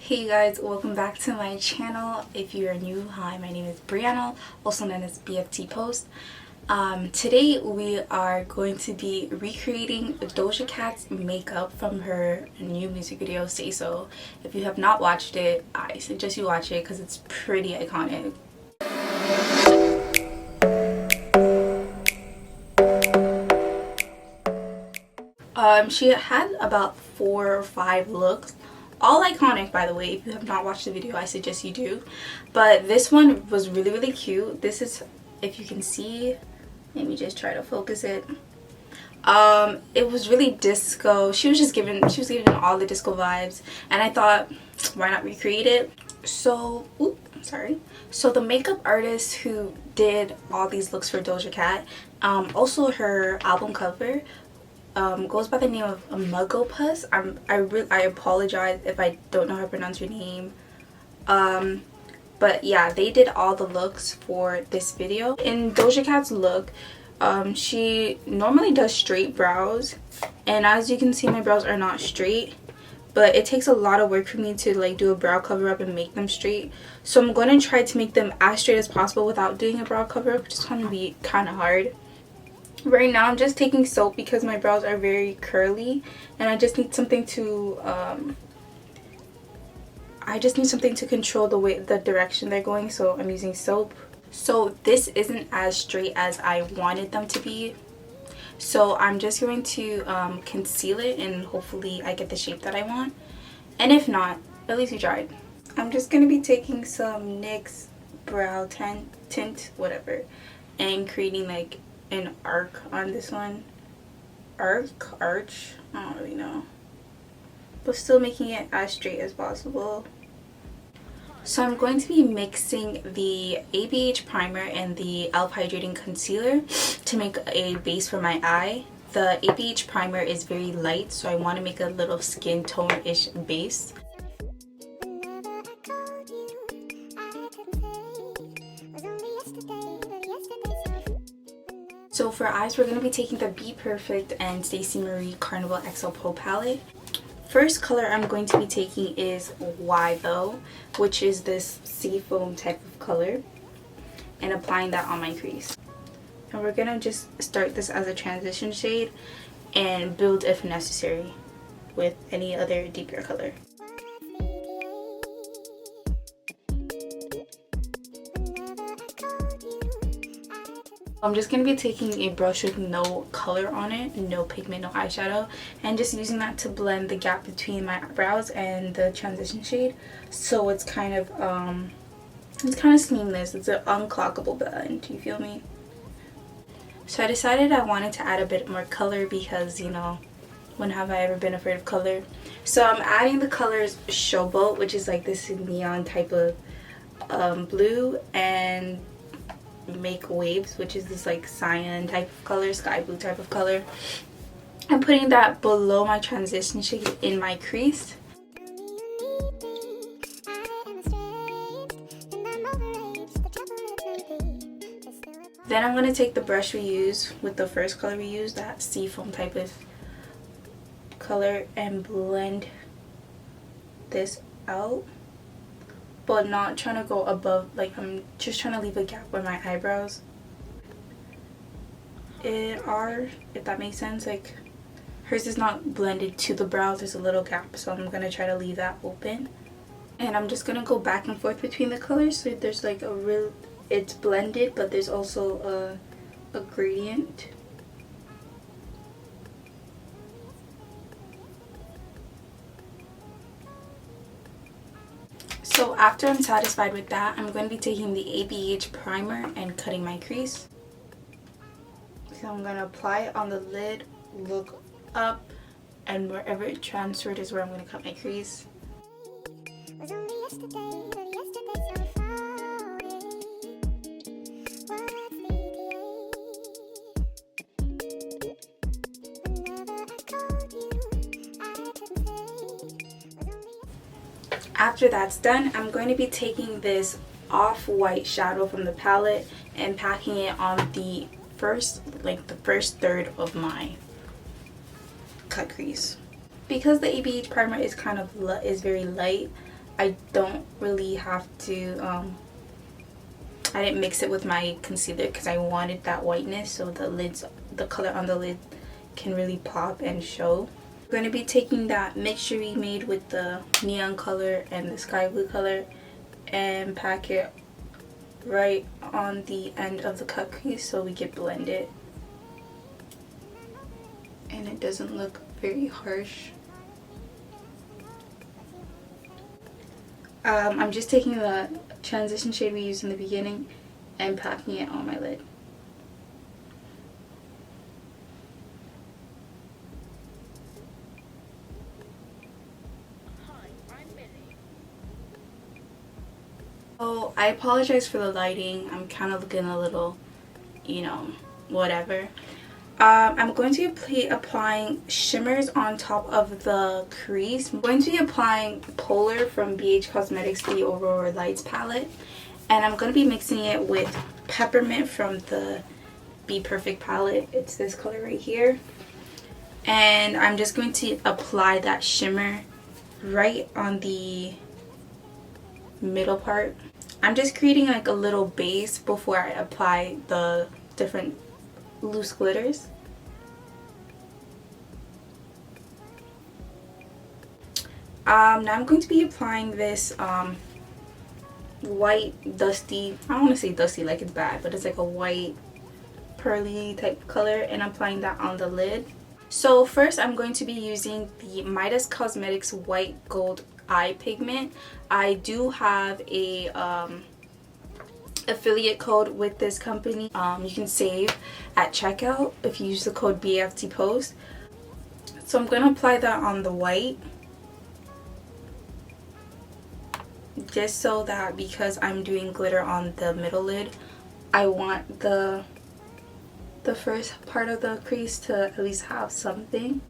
Hey you guys, welcome back to my channel. If you are new, hi, my name is Brianna, also known as BFTPOSTS. Today we are going to be recreating Doja Cat's makeup from her new music video, Say So. If you have not watched it, I suggest you watch it because it's pretty iconic. She had about 4 or 5 looks, all iconic by the way. If you have not watched the video, I suggest you do, but this one was really cute. This is, if you can see, let me just try to focus it. It was really disco. She was giving all the disco vibes, and I thought, why not recreate it? So so the makeup artist who did all these looks for Doja Cat, also her album cover, goes by the name of Mugopus. I apologize if I don't know how to pronounce your name. But yeah, they did all the looks for this video. In Doja Cat's look, she normally does straight brows, and as you can see, my brows are not straight, but it takes a lot of work for me to like do a brow cover up and make them straight. So I'm going to try to make them as straight as possible without doing a brow cover up, which is going to be kind of hard. Right now I'm just taking soap because my brows are very curly, and I just need something to control the direction they're going, so I'm using soap. So this isn't as straight as I wanted them to be, so I'm just going to conceal it, and hopefully I get the shape that I want, and if not, at least we tried. I'm just going to be taking some NYX brow tint whatever, and creating like an arc on this one. Arch, I don't really know, but still making it as straight as possible. So I'm going to be mixing the ABH primer and the e.l.f. hydrating concealer to make a base for my eye. The ABH primer is very light, so I want to make a little skin tone-ish base. So for eyes, we're going to be taking the Bperfect and StaceyMarie Carnival XL Pro palette. First color I'm going to be taking is Why Though, which is this seafoam type of color, and applying that on my crease. And we're going to just start this as a transition shade and build if necessary with any other deeper color. I'm just going to be taking a brush with no color on it, no pigment, no eyeshadow, and just using that to blend the gap between my brows and the transition shade, so it's kind of seamless. It's an unclockable blend, you feel me? So I decided I wanted to add a bit more color because, you know, when have I ever been afraid of color? So I'm adding the colors Showboat, which is like this neon type of blue, and Make Waves, which is this like cyan type of color, sky blue type of color. I'm putting that below my transition shade in my crease. Then I'm going to take the brush we used with the first color we used, that seafoam type of color, and blend this out, but not trying to go above, like I'm just trying to leave a gap where my eyebrows are, if that makes sense. Like hers is not blended to the brows, there's a little gap, so I'm going to try to leave that open. And I'm just going to go back and forth between the colors, so there's like it's blended, but there's also a gradient. So after I'm satisfied with that, I'm going to be taking the ABH primer and cutting my crease. So I'm going to apply it on the lid, look up, and wherever it transferred is where I'm going to cut my crease. After that's done, I'm going to be taking this off-white shadow from the palette and packing it on the first third of my cut crease. Because the ABH primer is very light, I don't really have to, I didn't mix it with my concealer because I wanted that whiteness so the color on the lid can really pop and show. I'm going to be taking that mixture we made with the neon color and the sky blue color and pack it right on the end of the cut crease so we can blend it and it doesn't look very harsh. I'm just taking the transition shade we used in the beginning and packing it on my lid. Oh, I apologize for the lighting. I'm kind of looking a little, you know, whatever. I'm going to be applying shimmers on top of the crease. I'm going to be applying Polar from BH Cosmetics, the Aurora Lights palette. And I'm going to be mixing it with Peppermint from the Bperfect palette. It's this color right here. And I'm just going to apply that shimmer right on the middle part. I'm just creating like a little base before I apply the different loose glitters. Now I'm going to be applying this white dusty, I don't want to say dusty like it's bad, but it's like a white pearly type color, and I'm applying that on the lid. So first I'm going to be using the Midas Cosmetics white gold eye pigment. I do have a affiliate code with this company. You can save at checkout if you use the code BFTPOSTS. So I'm going to apply that on the white, just so that because I'm doing glitter on the middle lid, I want the first part of the crease to at least have something.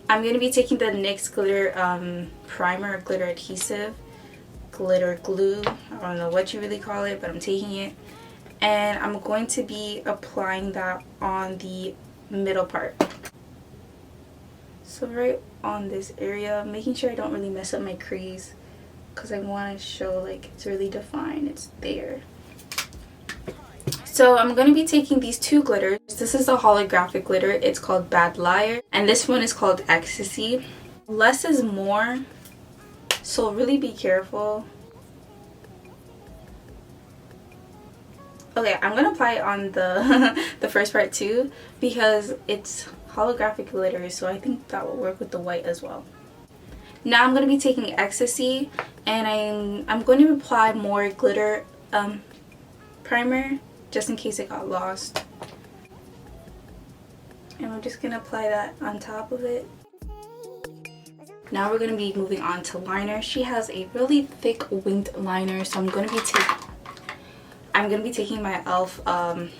I'm going to be taking the NYX Glitter Primer, glitter adhesive, glitter glue, I don't know what you really call it, but I'm taking it. And I'm going to be applying that on the middle part. So right on this area, making sure I don't really mess up my crease because I want to show like it's really defined, it's there. So I'm going to be taking these two glitters. This is a holographic glitter. It's called Bad Liar. And this one is called Ecstasy. Less is more, so really be careful. Okay, I'm going to apply it on the, the first part too because it's holographic glitter, so I think that will work with the white as well. Now I'm going to be taking Ecstasy and I'm going to apply more glitter primer just in case it got lost. And I'm just going to apply that on top of it. Now we're going to be moving on to liner. She has a really thick winged liner, so I'm going to be taking my e.l.f.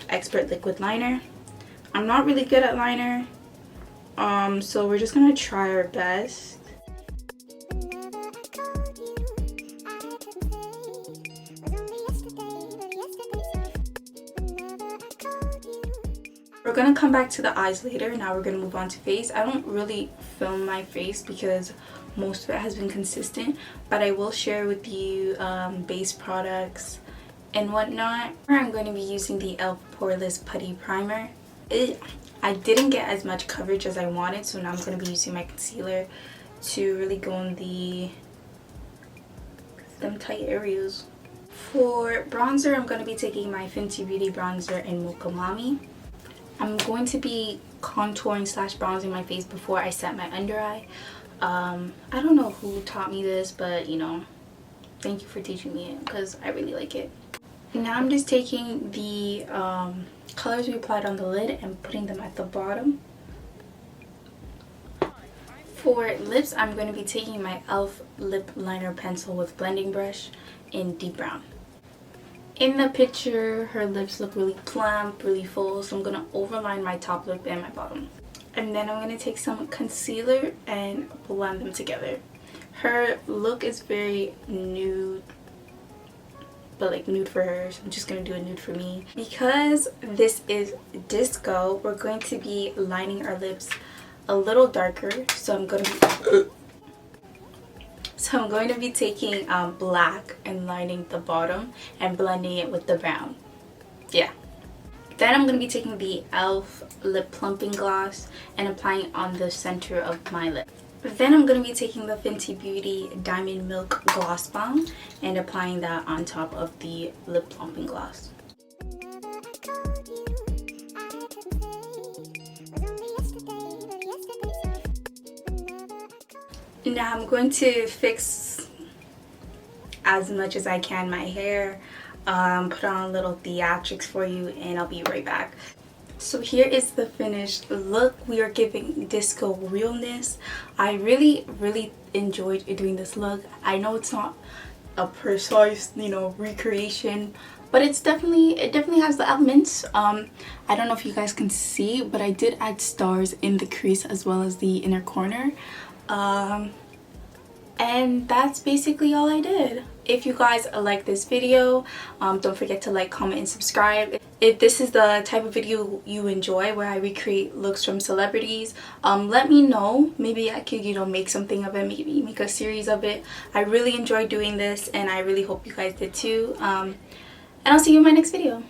Expert Liquid Liner. I'm not really good at liner, so we're just going to try our best. We're going to come back to the eyes later. Now we're going to move on to face. I don't really film my face because most of it has been consistent, but I will share with you base products and whatnot. I'm going to be using the e.l.f. Poreless Putty Primer. I didn't get as much coverage as I wanted, so now I'm going to be using my concealer to really go in them tight areas. For bronzer, I'm going to be taking my Fenty Beauty bronzer in Mocha Mami. I'm going to be contouring / bronzing my face before I set my under eye. I don't know who taught me this, but you know, thank you for teaching me it because I really like it. Now I'm just taking the colors we applied on the lid and putting them at the bottom. For lips, I'm going to be taking my e.l.f. lip liner pencil with blending brush in deep brown. In the picture, her lips look really plump, really full, so I'm going to overline my top lip and my bottom. And then I'm going to take some concealer and blend them together. Her look is very nude, but like nude for her, so I'm just going to do a nude for me. Because this is disco, we're going to be lining our lips a little darker, so I'm going to So I'm going to be taking black and lining the bottom and blending it with the brown. Yeah. Then I'm going to be taking the e.l.f. lip plumping gloss and applying it on the center of my lip. Then I'm going to be taking the Fenty Beauty Diamond Milk Gloss Balm and applying that on top of the lip plumping gloss. Now I'm going to fix as much as I can my hair, put on a little theatrics for you, and I'll be right back. So here is the finished look. We are giving disco realness. I really enjoyed doing this look. I know it's not a precise, you know, recreation, but it definitely has the elements. I don't know if you guys can see, but I did add stars in the crease as well as the inner corner. And that's basically all I did. If you guys like this video, don't forget to like, comment, and subscribe. If this is the type of video you enjoy where I recreate looks from celebrities, let me know. Maybe I could, you know, make something of it, maybe make a series of it. I really enjoy doing this and I really hope you guys did too. And I'll see you in my next video.